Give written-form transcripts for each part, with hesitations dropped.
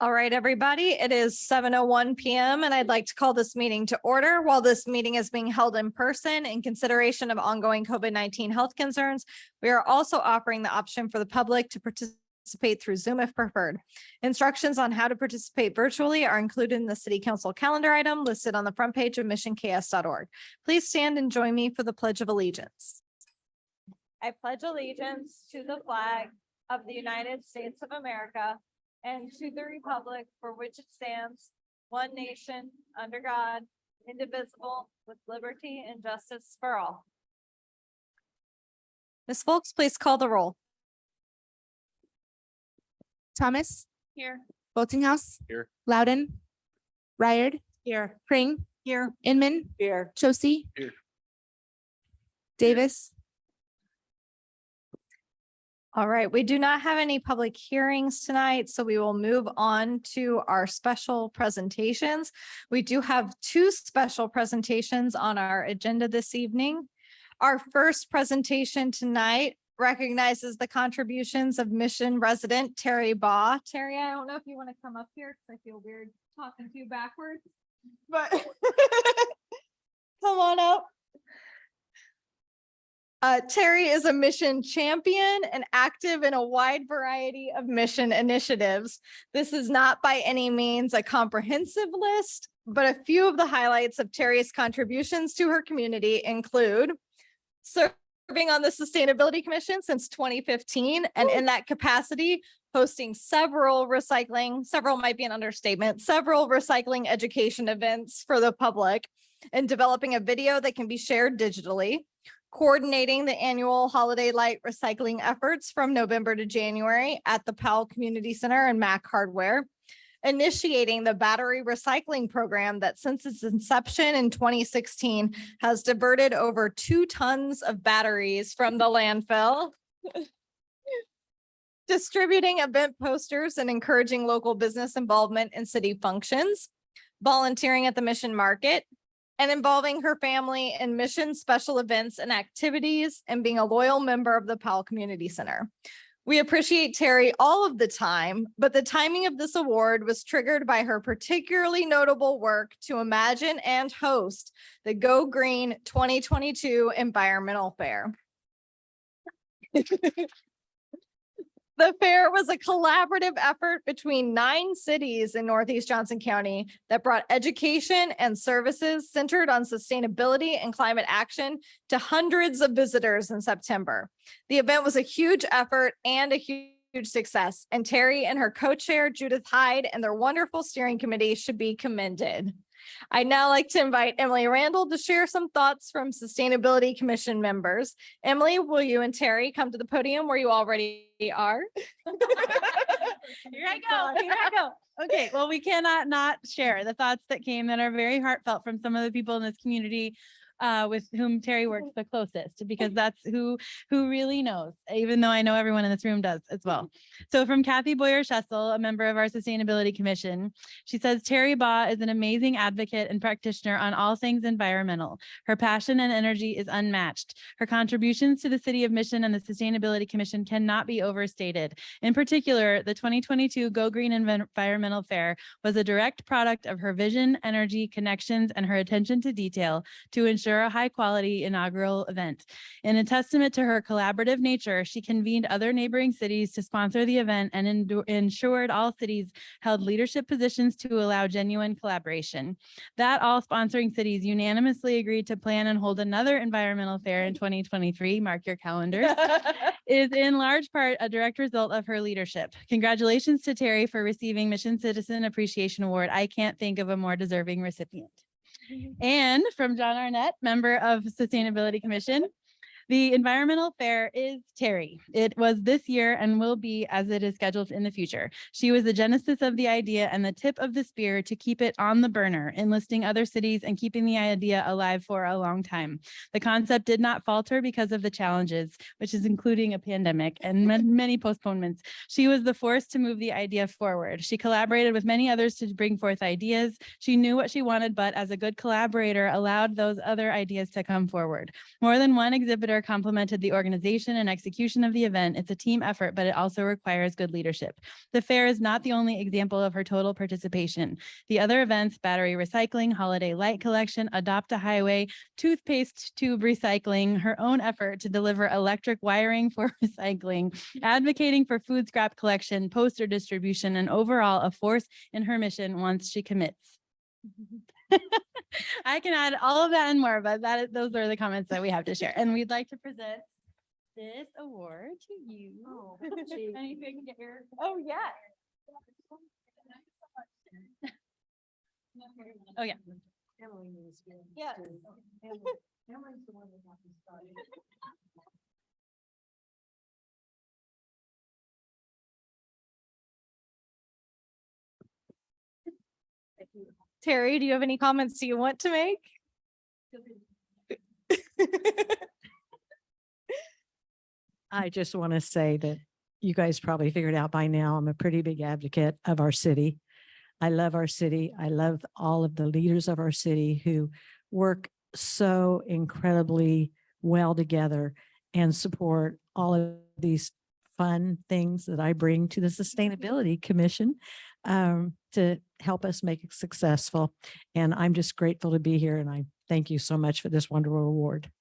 All right, everybody, it is 7:01 p.m. and I'd like to call this meeting to order. While this meeting is being held in person in consideration of ongoing COVID-19 health concerns, we are also offering the option for the public to participate through Zoom if preferred. Instructions on how to participate virtually are included in the City Council calendar item listed on the front page of missionks.org. Please stand and join me for the Pledge of Allegiance. I pledge allegiance to the flag of the United States of America and to the republic for which it stands, one nation, under God, indivisible, with liberty and justice for all. Ms. Folks, please call the roll. Thomas, Here. Boltinghouse, Here. Loudon, Ryard, Here. Pring, Here. Inman, Here. Chosey, Here. Davis. All right, we do not have any public hearings tonight, so we will move on to our special presentations. We do have two special presentations on our agenda this evening. Our first presentation tonight recognizes the contributions of Mission resident Terri Baugh. Terri, I don't know if you want to come up here because I feel weird talking to you backwards, but come on up. Terri is a mission champion and active in a wide variety of mission initiatives. This is not by any means a comprehensive list, but a few of the highlights of Terri's contributions to her community include serving on the Sustainability Commission since 2015, and in that capacity, hosting several recycling education events for the public, and developing a video that can be shared digitally, coordinating the annual Holiday Light recycling efforts from November to January at the Powell Community Center and Mac Hardware, initiating the battery recycling program that since its inception in 2016 has diverted over 2 tons of batteries from the landfill, distributing event posters and encouraging local business involvement in city functions, volunteering at the Mission Market, and involving her family in mission special events and activities, and being a loyal member of the Powell Community Center. We appreciate Terri all of the time, but the timing of this award was triggered by her particularly notable work to imagine and host the Go Green 2022 Environmental Fair. The fair was a collaborative effort between 9 cities in Northeast Johnson County that brought education and services centered on sustainability and climate action to hundreds of visitors in September. The event was a huge effort and a huge success, and Terri and her co-chair Judith Hyde and their wonderful steering committee should be commended. I'd now like to invite Emily Randall to share some thoughts from Sustainability Commission members. Emily, will you and Terri come to the podium where you already are? Here I go. Okay, well, we cannot not share the thoughts that came that are very heartfelt from some of the people in this community with whom Terri works the closest, because that's who really knows, even though I know everyone in this room does as well. So from Kathy Boyer-Schessel, a member of our Sustainability Commission, she says, Terri Baugh is an amazing advocate and practitioner on all things environmental. Her passion and energy is unmatched. Her contributions to the City of Mission and the Sustainability Commission cannot be overstated. In particular, the 2022 Go Green Environmental Fair was a direct product of her vision, energy, connections, and her attention to detail to ensure a high-quality inaugural event. In a testament to her collaborative nature, she convened other neighboring cities to sponsor the event and ensured all cities held leadership positions to allow genuine collaboration. That all sponsoring cities unanimously agreed to plan and hold another environmental fair in 2023, mark your calendars, is in large part a direct result of her leadership. Congratulations to Terri for receiving Mission Citizen Appreciation Award. I can't think of a more deserving recipient. And from John Arnett, member of Sustainability Commission, the environmental fair is Terri. It was this year and will be as it is scheduled in the future. She was the genesis of the idea and the tip of the spear to keep it on the burner, enlisting other cities and keeping the idea alive for a long time. The concept did not falter because of the challenges, which is including a pandemic and many postponements. She was the force to move the idea forward. She collaborated with many others to bring forth ideas. She knew what she wanted, but as a good collaborator, allowed those other ideas to come forward. More than one exhibitor order complemented the organization and execution of the event. It's a team effort, but it also requires good leadership. The fair is not the only example of her total participation. The other events, battery recycling, holiday light collection, adopt a highway, toothpaste tube recycling, her own effort to deliver electric wiring for recycling, advocating for food scrap collection, poster distribution, and overall a force in her mission once she commits. I can add all of that and more, but those are the comments that we have to share. And we'd like to present this award to you. Oh, oh yeah. Oh yeah. Yeah. Terry, do you have any comments you want to make? I just want to say that you guys probably figured out by now, I'm a pretty big advocate of our city. I love our city. I love all of the leaders of our city who work so incredibly well together and support all of these fun things that I bring to the Sustainability Commission to help us make it successful. And I'm just grateful to be here. And I thank you so much for this wonderful award.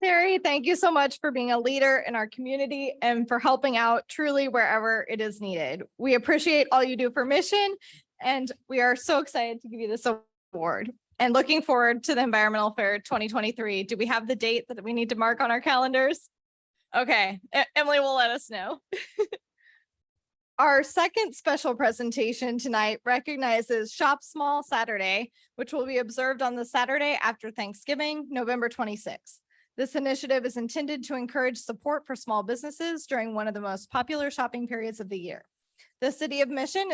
Terry, thank you so much for being a leader in our community and for helping out truly wherever it is needed. We appreciate all you do for Mission, and we are so excited to give you this award and looking forward to the Environmental Fair 2023. Do we have the date that we need to mark on our calendars? Okay, Emily will let us know. Our second special presentation tonight recognizes Shop Small Saturday, which will be observed on the Saturday after Thanksgiving, November 26th. This initiative is intended to encourage support for small businesses during one of the most popular shopping periods of the year. The City of Mission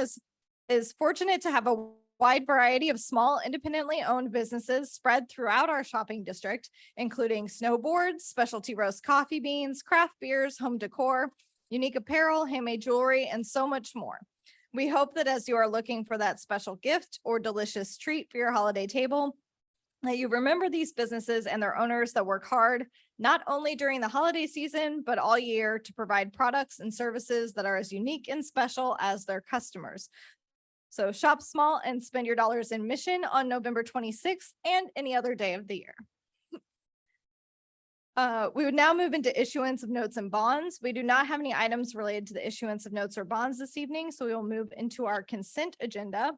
is fortunate to have a wide variety of small independently owned businesses spread throughout our shopping district, including snowboards, specialty roast coffee beans, craft beers, home decor, unique apparel, handmade jewelry, and so much more. We hope that as you are looking for that special gift or delicious treat for your holiday table, that you remember these businesses and their owners that work hard, not only during the holiday season, but all year to provide products and services that are as unique and special as their customers. So shop small and spend your dollars in Mission on November 26th and any other day of the year. We would now move into issuance of notes and bonds. We do not have any items related to the issuance of notes or bonds this evening, so we will move into our consent agenda.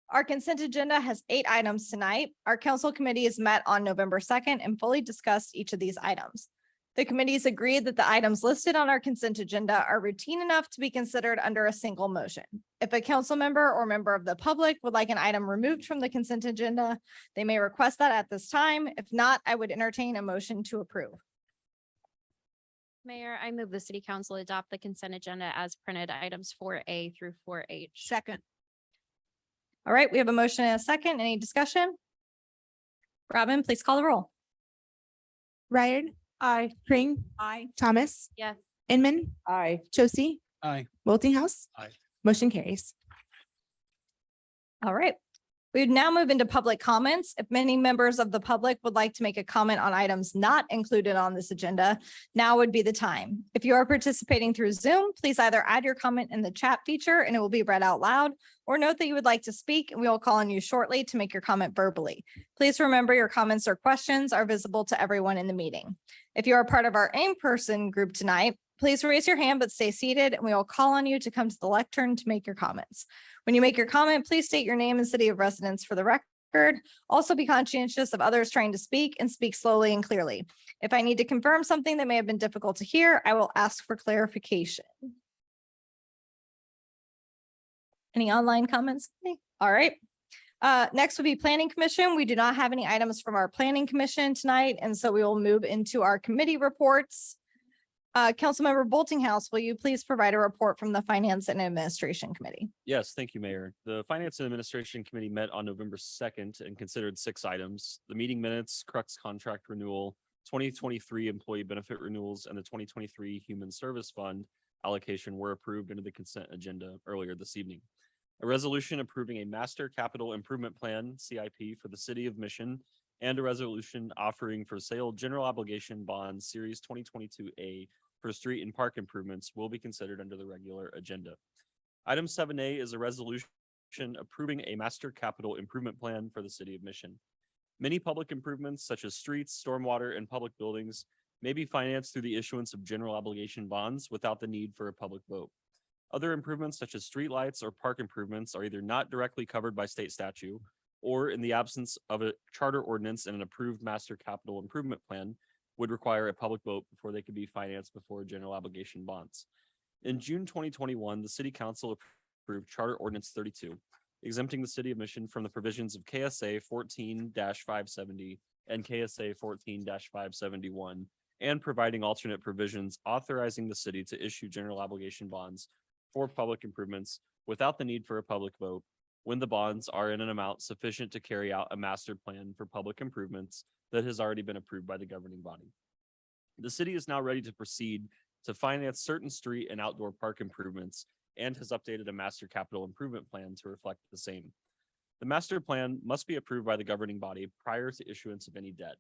Our consent agenda has 8 items tonight. Our council committee is met on November 2nd and fully discussed each of these items. The committees agreed that the items listed on our consent agenda are routine enough to be considered under a single motion. If a council member or member of the public would like an item removed from the consent agenda, they may request that at this time. If not, I would entertain a motion to approve. Mayor, I move the city council adopt the consent agenda as printed, items 4A through 4H. Second. All right, we have a motion and a second. Any discussion? Robin, please call the roll. Ryard. Aye. Pring. Aye. Thomas. Yes. Inman. Aye. Josie. Aye. Boltinghouse. Aye. Motion carries. All right. We would now move into public comments. If many members of the public would like to make a comment on items not included on this agenda, now would be the time. If you are participating through Zoom, please either add your comment in the chat feature and it will be read out loud, or note that you would like to speak and we will call on you shortly to make your comment verbally. Please remember your comments or questions are visible to everyone in the meeting. If you are part of our in-person group tonight, please raise your hand but stay seated and we will call on you to come to the lectern to make your comments. When you make your comment, please state your name and city of residence for the record. Also be conscientious of others trying to speak and speak slowly and clearly. If I need to confirm something that may have been difficult to hear, I will ask for clarification. Any online comments? All right. Next would be Planning Commission. We do not have any items from our Planning Commission tonight, and so we will move into our committee reports. Councilmember Boltinghouse, will you please provide a report from the Finance and Administration Committee? Yes, thank you, Mayor. The Finance and Administration Committee met on November 2nd and considered 6 items. The meeting minutes, Crux contract renewal, 2023 employee benefit renewals, and the 2023 Human Service Fund allocation were approved into the consent agenda earlier this evening. a resolution approving a master capital improvement plan, CIP, for the city of Mission, and a resolution offering for sale general obligation bonds series 2022A for street and park improvements will be considered under the regular agenda. Item 7A is a resolution approving a master capital improvement plan for the city of Mission. Many public improvements such as streets, stormwater, and public buildings may be financed through the issuance of general obligation bonds without the need for a public vote. Other improvements such as streetlights or park improvements are either not directly covered by state statute, or in the absence of a charter ordinance and an approved master capital improvement plan would require a public vote before they could be financed before general obligation bonds. In June 2021, the City Council approved Charter Ordinance 32, exempting the City of Mission from the provisions of KSA 14-570 and KSA 14-571, and providing alternate provisions authorizing the city to issue general obligation bonds for public improvements without the need for a public vote when the bonds are in an amount sufficient to carry out a master plan for public improvements that has already been approved by the governing body. The city is now ready to proceed to finance certain street and outdoor park improvements and has updated a master capital improvement plan to reflect the same. The master plan must be approved by the governing body prior to issuance of any debt.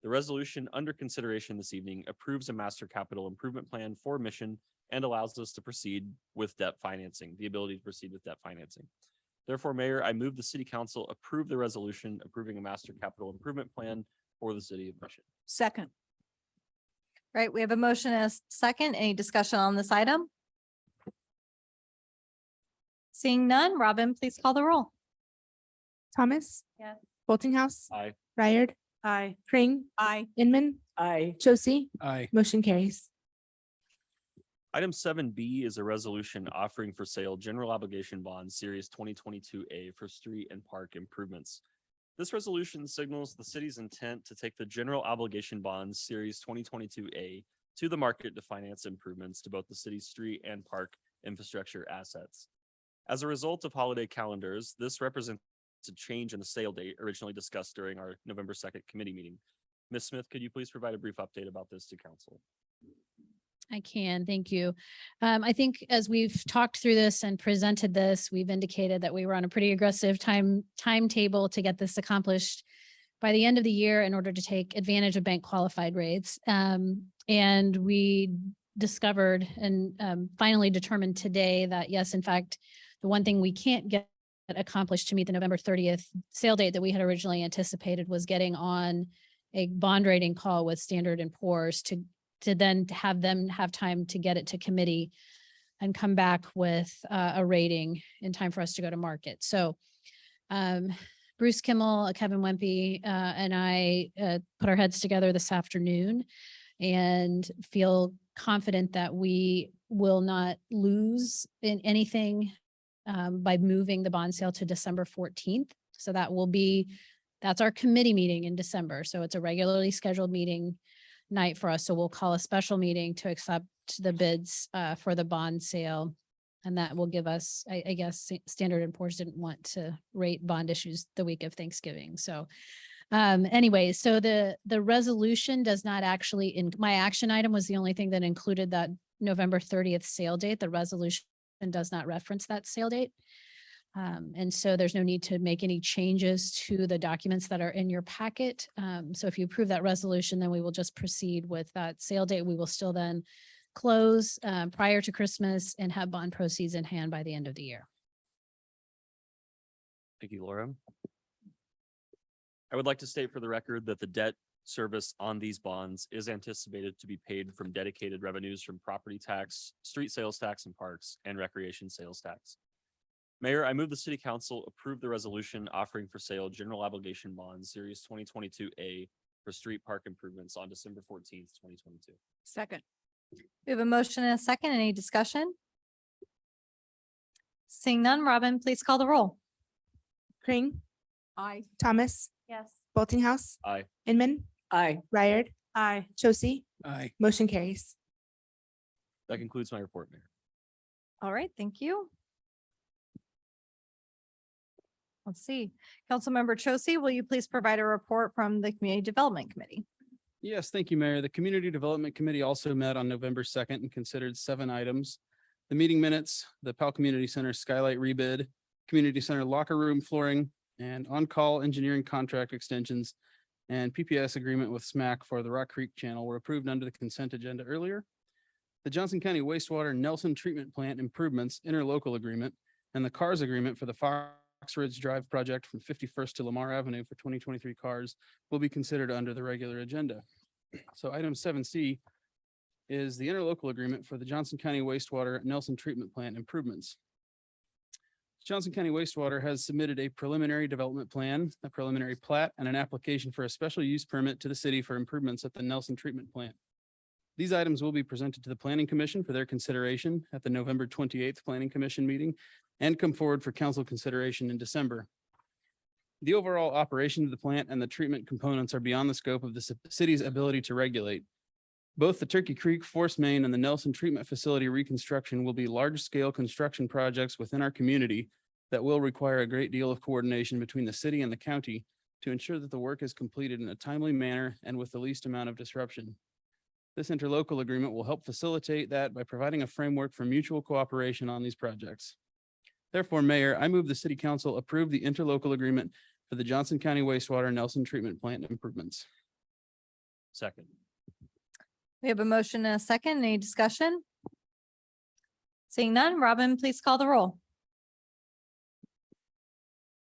The resolution under consideration this evening approves a master capital improvement plan for Mission and allows us to proceed with debt financing, the ability to proceed with debt financing. Therefore, Mayor, I move the City Council approve the resolution approving a master capital improvement plan for the city of Mission. Second. Right, we have a motion and a second. Any discussion on this item? Seeing none, Robin, please call the roll. Thomas. Yes. Boltinghouse. Aye. Ryard. Aye. Pring. Aye. Inman. Aye. Josie. Aye. Motion carries. Item 7B is a resolution offering for sale general obligation bonds series 2022A for street and park improvements. This resolution signals the city's intent to take the general obligation bonds series 2022A to the market to finance improvements to both the city's street and park infrastructure assets. As a result of holiday calendars, this represents a change in the sale date originally discussed during our November 2nd committee meeting. Ms. Smith, could you please provide a brief update about this to council? I can, thank you. I think as we've talked through this and presented this, we've indicated that we were on a pretty aggressive timetable to get this accomplished by the end of the year in order to take advantage of bank qualified rates. And we discovered and finally determined today that yes, in fact, the one thing we can't get accomplished to meet the November 30th sale date that we had originally anticipated was getting on a bond rating call with Standard & Poor's to then have them have time to get it to committee and come back with a rating in time for us to go to market. So Bruce Kimmel, Kevin Wempe, and I put our heads together this afternoon and feel confident that we will not lose in anything by moving the bond sale to December 14th. So that's our committee meeting in December. So it's a regularly scheduled meeting night for us. So we'll call a special meeting to accept the bids for the bond sale. And that will give us, I guess, Standard & Poor's didn't want to rate bond issues the week of Thanksgiving. So anyway, so the resolution does not actually, my action item was the only thing that included that November 30th sale date. The resolution does not reference that sale date. And so there's no need to make any changes to the documents that are in your packet. So if you approve that resolution, then we will just proceed with that sale date. We will still then close prior to Christmas and have bond proceeds in hand by the end of the year. Thank you, Laura. I would like to state for the record that the debt service on these bonds is anticipated to be paid from dedicated revenues from property tax, street sales tax and parks, and recreation sales tax. Mayor, I move the City Council approve the resolution offering for sale general obligation bonds series 2022A for street park improvements on December 14th, 2022. Second. We have a motion and a second. Any discussion? Seeing none, Robin, please call the roll. Pring. Aye. Thomas. Yes. Boltinghouse. Aye. Inman. Aye. Ryard. Aye. Josie. Aye. Motion carries. That concludes my report, Mayor. All right, thank you. Let's see. Councilmember Chosi, will you please provide a report from the Community Development Committee? Yes, thank you, Mayor. The Community Development Committee also met on November 2nd and considered 7 items. The meeting minutes, the Powell Community Center Skylight Rebid, community center locker room flooring, and on-call engineering contract extensions and PPS agreement with SMAC for the Rock Creek Channel were approved under the consent agenda earlier. The Johnson County wastewater Nelson Treatment Plant improvements interlocal agreement and the CARS agreement for the Fox Ridge Drive project from 51st to Lamar Avenue for 2023 cars will be considered under the regular agenda. So item 7C is the interlocal agreement for the Johnson County wastewater Nelson Treatment Plant improvements. Johnson County wastewater has submitted a preliminary development plan, a preliminary plat, and an application for a special use permit to the city for improvements at the Nelson Treatment Plant. These items will be presented to the Planning Commission for their consideration at the November 28th Planning Commission meeting and come forward for council consideration in December. The overall operation of the plant and the treatment components are beyond the scope of the city's ability to regulate. Both the Turkey Creek Force Main and the Nelson Treatment Facility reconstruction will be large-scale construction projects within our community that will require a great deal of coordination between the city and the county to ensure that the work is completed in a timely manner and with the least amount of disruption. This interlocal agreement will help facilitate that by providing a framework for mutual cooperation on these projects. Therefore, Mayor, I move the City Council approve the interlocal agreement for the Johnson County wastewater Nelson Treatment Plant improvements. Second. We have a motion and a second. Any discussion? Seeing none, Robin, please call the roll.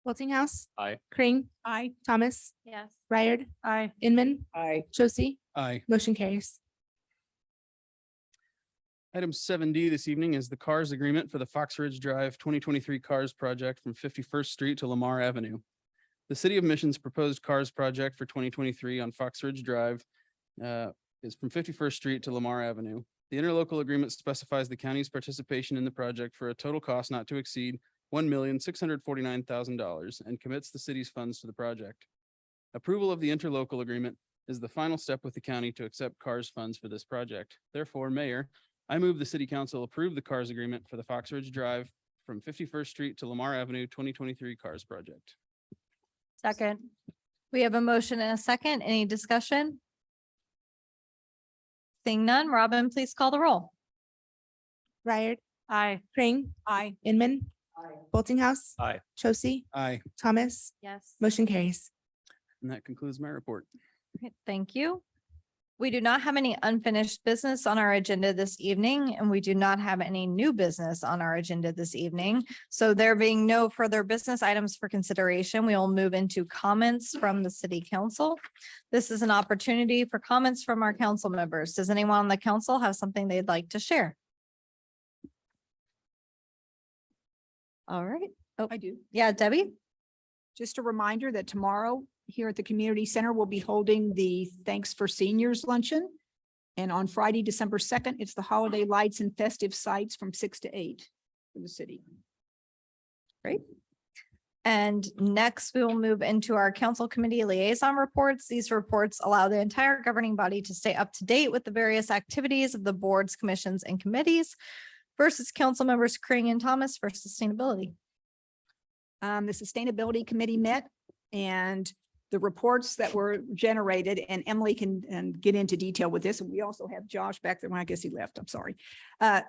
Boltinghouse, Aye. Crane, Aye. Thomas, Yes. Ryder, Aye. Inman, Aye. Josie, Aye. motion carries. Item 7D this evening is the CARS agreement for the Fox Ridge Drive 2023 CARS project from 51st Street to Lamar Avenue. The City of Mission's proposed CARS project for 2023 on Fox Ridge Drive is from 51st Street to Lamar Avenue. The interlocal agreement specifies the county's participation in the project for a total cost not to exceed $1,649,000 and commits the city's funds to the project. Approval of the interlocal agreement is the final step with the county to accept CARS funds for this project. Therefore, Mayor, I move the City Council approve the CARS agreement for the Fox Ridge Drive from 51st Street to Lamar Avenue 2023 CARS project. Second. We have a motion and a second. Any discussion? Seeing none, Robin, please call the roll. Ryder, Aye. Crane, Aye. Inman, Boltinghouse, Aye. Josie, Aye. Thomas, Yes. motion carries. And that concludes my report. Thank you. We do not have any unfinished business on our agenda this evening, and we do not have any new business on our agenda this evening. So there being no further business items for consideration, we will move into comments from the city council. This is an opportunity for comments from our council members. Does anyone on the council have something they'd like to share? All right. Oh, I do. yeah, Debbie? Just a reminder that tomorrow here at the community center, we'll be holding the Thanks for Seniors luncheon. And on Friday, December 2nd, it's the holiday lights and festive sights from 6 to 8 for the city. Great. And next, we will move into our council committee liaison reports. These reports allow the entire governing body to stay up to date with the various activities of the boards, commissions, and committees versus council members Crane and Thomas for sustainability. The Sustainability Committee met and the reports that were generated, and Emily can get into detail with this. And we also have Josh back there. Well, I guess he left. I'm sorry.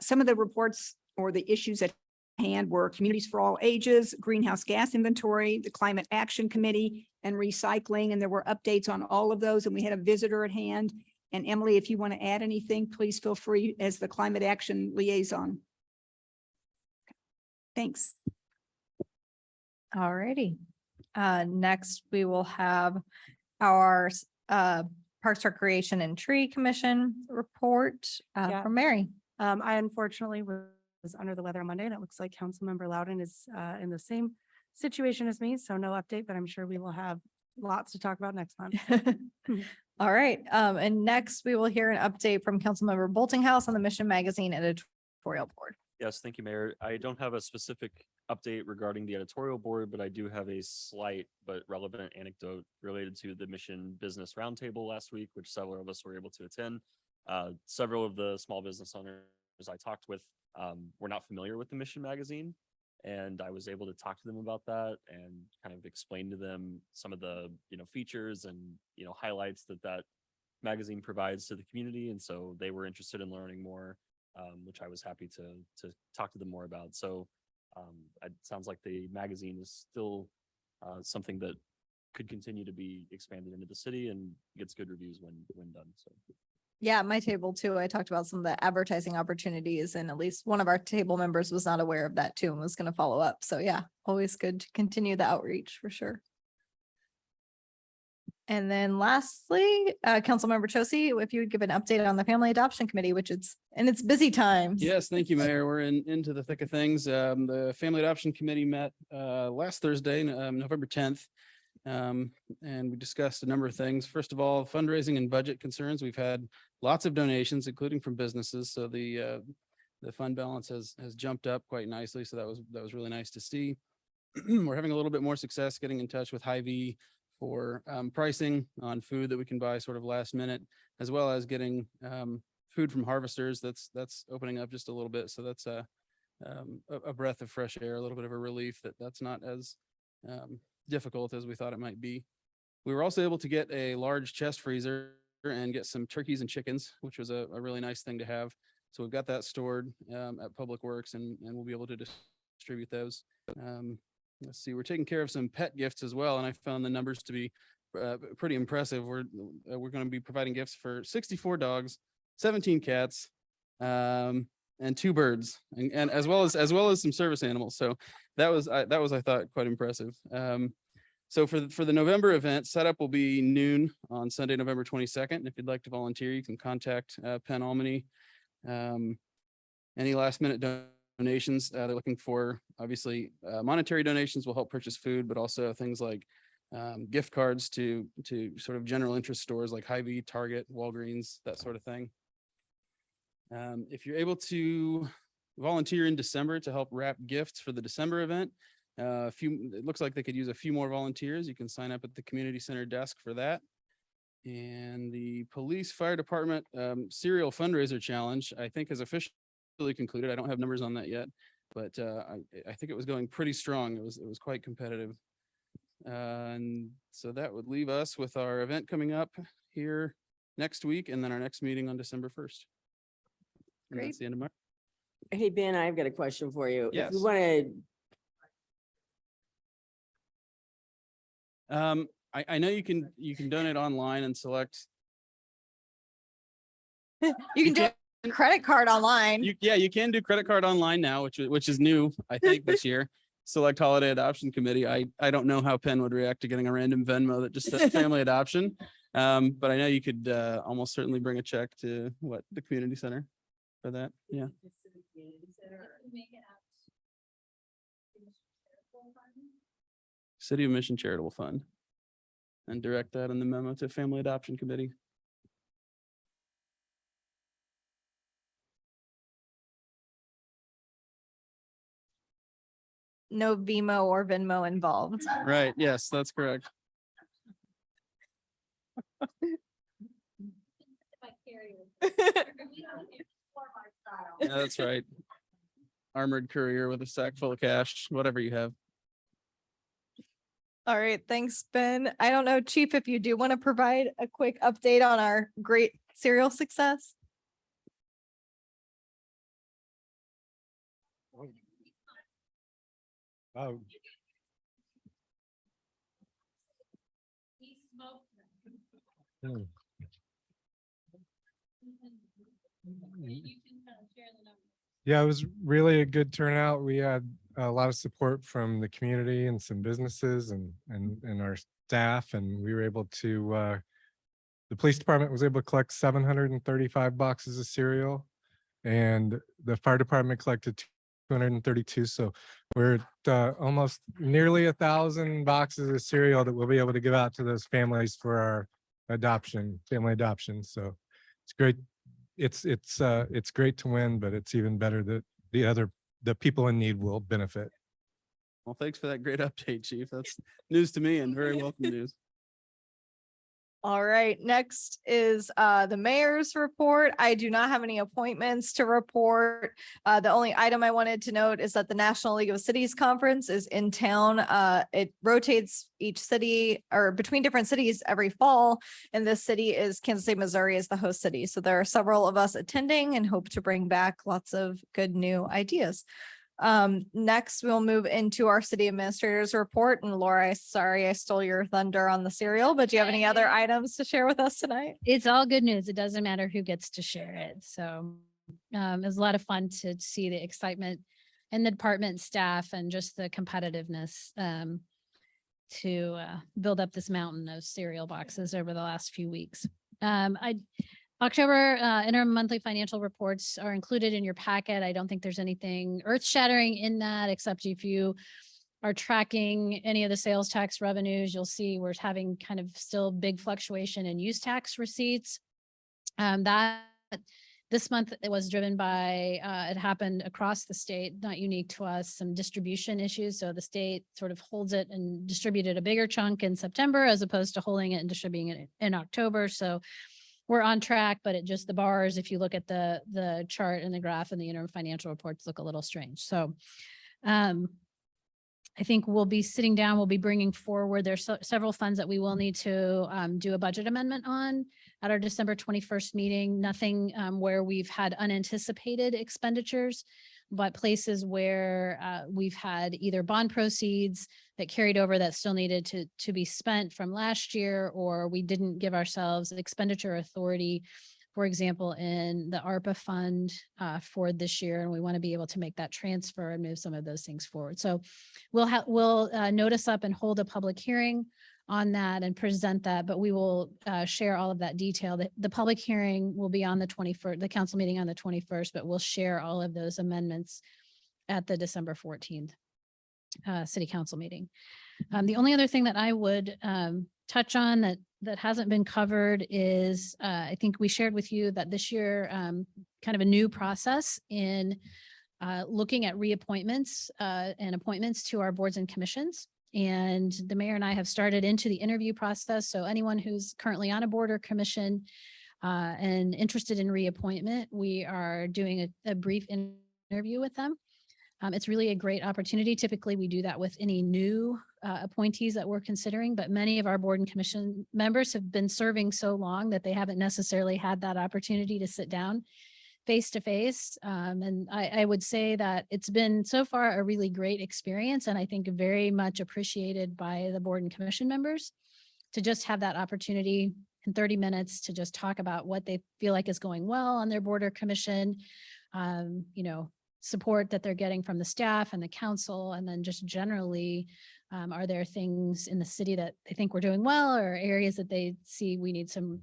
Some of the reports or the issues at hand were communities for all ages, greenhouse gas inventory, the Climate Action Committee, and recycling. And there were updates on all of those. And we had a visitor at hand. And Emily, if you want to add anything, please feel free as the Climate Action Liaison. Thanks. All righty. Next, we will have our Parks, Recreation and Tree Commission report Yeah. from Mary. I unfortunately was under the weather on Monday, and it looks like Councilmember Loudon is in the same situation as me, so no update, but I'm sure we will have lots to talk about next month. All right. And next, we will hear an update from Councilmember Boltinghouse on the Mission Magazine editorial board. Yes, thank you, Mayor. I don't have a specific update regarding the editorial board, but I do have a slight but relevant anecdote related to the Mission Business Roundtable last week, which several of us were able to attend. Several of the small business owners I talked with were not familiar with the Mission Magazine, and I was able to talk to them about that and kind of explain to them some of the features and highlights that magazine provides to the community, and so they were interested in learning more. Which I was happy to talk to them more about. So It sounds like the magazine is still something that could continue to be expanded into the city and gets good reviews when done. So Yeah, my table too. I talked about some of the advertising opportunities and at least one of our table members was not aware of that too and was going to follow up. So yeah, always good to continue the outreach for sure. And then lastly, Councilmember Chosi, if you would give an update on the Family Adoption Committee, which it's busy times. Yes, thank you, Mayor. We're into the thick of things. The Family Adoption Committee met last Thursday, November 10th. And we discussed a number of things. First of all, fundraising and budget concerns. We've had lots of donations, including from businesses. So the fund balance has jumped up quite nicely. So that was really nice to see. We're having a little bit more success getting in touch with Hy-Vee for pricing on food that we can buy sort of last minute, as well as getting food from harvesters. That's opening up just a little bit. So that's a breath of fresh air, a little bit of a relief that's not as difficult as we thought it might be. We were also able to get a large chest freezer and get some turkeys and chickens, which was a really nice thing to have. So we've got that stored at Public Works and we'll be able to distribute those. Let's see, we're taking care of some pet gifts as well. And I found the numbers to be pretty impressive. We're going to be providing gifts for 64 dogs, 17 cats, and 2 birds, and as well as some service animals. So that was I thought quite impressive. So for the November event, setup will be noon on Sunday, November 22nd. If you'd like to volunteer, you can contact Penn Almany. Any last minute donations, they're looking for obviously monetary donations will help purchase food, but also things like gift cards to sort of general interest stores like Hy-Vee, Target, Walgreens, that sort of thing. If you're able to volunteer in December to help wrap gifts for the December event, it looks like they could use a few more volunteers. You can sign up at the community center desk for that. And the police fire department serial fundraiser challenge, I think, has officially concluded. I don't have numbers on that yet, but I think it was going pretty strong. It was quite competitive. And so that would leave us with our event coming up here next week, and then our next meeting on December 1st. And Great. that's the end of my. Hey, Ben, I've got a question for you. If Yes. you want to, I know you can donate online and select. You can do a credit card online. You can do credit card online now, which is new, I think, this year. Select Holiday Adoption Committee. I don't know how Penn would react to getting a random Venmo that just says family adoption. But I know you could almost certainly bring a check to the community center for that. Yeah. City of Mission Charitable Fund, and direct that in the memo to Family Adoption Committee. No Vimo or Venmo involved. Right. Yes, that's correct. Yeah, that's right. Armored courier with a sack full of cash, whatever you have. All right, thanks, Ben. I don't know, Chief, if you do want to provide a quick update on our great cereal success. Oh. Hmm. Yeah, it was really a good turnout. We had a lot of support from the community and some businesses and our staff, and we were able to, the police department was able to collect 735 boxes of cereal, and the fire department collected 232. So we're at almost nearly 1,000 boxes of cereal that we'll be able to give out to those families for our family adoption. So it's great. It's great to win, but it's even better that the people in need will benefit. Well, thanks for that great update, Chief. That's news to me and very welcome news. All right, next is the mayor's report. I do not have any appointments to report. The only item I wanted to note is that the National League of Cities Conference is in town. It rotates each city or between different cities every fall. And this city is Kansas City, Missouri is the host city. So there are several of us attending and hope to bring back lots of good new ideas. Next, we'll move into our city administrator's report. And Laura, sorry, I stole your thunder on the cereal, but do you have any other items to share with us tonight? It's all good news. It doesn't matter who gets to share it. So it was a lot of fun to see the excitement in the department staff and just the competitiveness to build up this mountain of cereal boxes over the last few weeks. October interim monthly financial reports are included in your packet. I don't think there's anything earth shattering in that, except if you are tracking any of the sales tax revenues, you'll see we're having kind of still big fluctuation in use tax receipts. That this month it was driven by, it happened across the state, not unique to us, some distribution issues. So the state sort of holds it and distributed a bigger chunk in September as opposed to holding it and distributing it in October. So we're on track, but it just the bars, if you look at the chart and the graph and the interim financial reports look a little strange. So I think we'll be sitting down, we'll be bringing forward, there's several funds that we will need to do a budget amendment on at our December 21st meeting. Nothing where we've had unanticipated expenditures, but places where we've had either bond proceeds that carried over that still needed to be spent from last year, or we didn't give ourselves expenditure authority, for example, in the ARPA fund for this year, and we want to be able to make that transfer and move some of those things forward. So we'll notice up and hold a public hearing on that and present that, but we will share all of that detail. The public hearing will be on the 21st, the council meeting on the 21st, but we'll share all of those amendments at the December 14th city council meeting. The only other thing that I would touch on that hasn't been covered is I think we shared with you that this year kind of a new process in looking at reappointments and appointments to our boards and commissions. And the mayor and I have started into the interview process. So anyone who's currently on a board or commission and interested in reappointment, we are doing a brief interview with them. It's really a great opportunity. Typically, we do that with any new appointees that we're considering, but many of our board and commission members have been serving so long that they haven't necessarily had that opportunity to sit down face to face. And I would say that it's been so far a really great experience, and I think very much appreciated by the board and commission members to just have that opportunity in 30 minutes to just talk about what they feel like is going well on their board or commission, support that they're getting from the staff and the council, and then just generally, are there things in the city that they think we're doing well, or areas that they see we need some,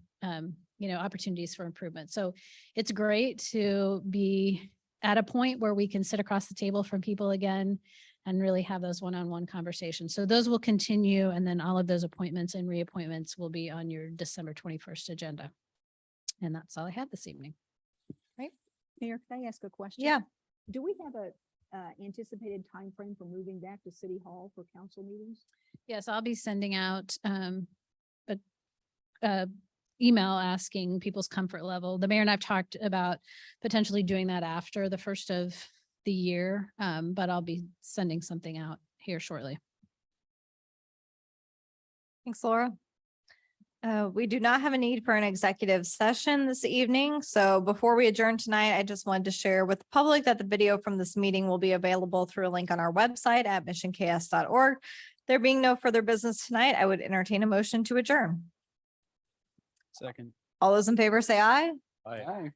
opportunities for improvement. So it's great to be at a point where we can sit across the table from people again and really have those one-on-one conversations. So those will continue, and then all of those appointments and reappointments will be on your December 21st agenda. And that's all I had this evening. Mayor, can I ask a question? Yeah. Do we have a anticipated time frame for moving back to City Hall for council meetings? Yes, I'll be sending out a email asking people's comfort level. The mayor and I've talked about potentially doing that after the first of the year, but I'll be sending something out here shortly. Thanks, Laura. We do not have a need for an executive session this evening. So before we adjourn tonight, I just wanted to share with the public that the video from this meeting will be available through a link on our website at missionks.org. There being no further business tonight, I would entertain a motion to adjourn. Second. All those in favor say aye. Aye.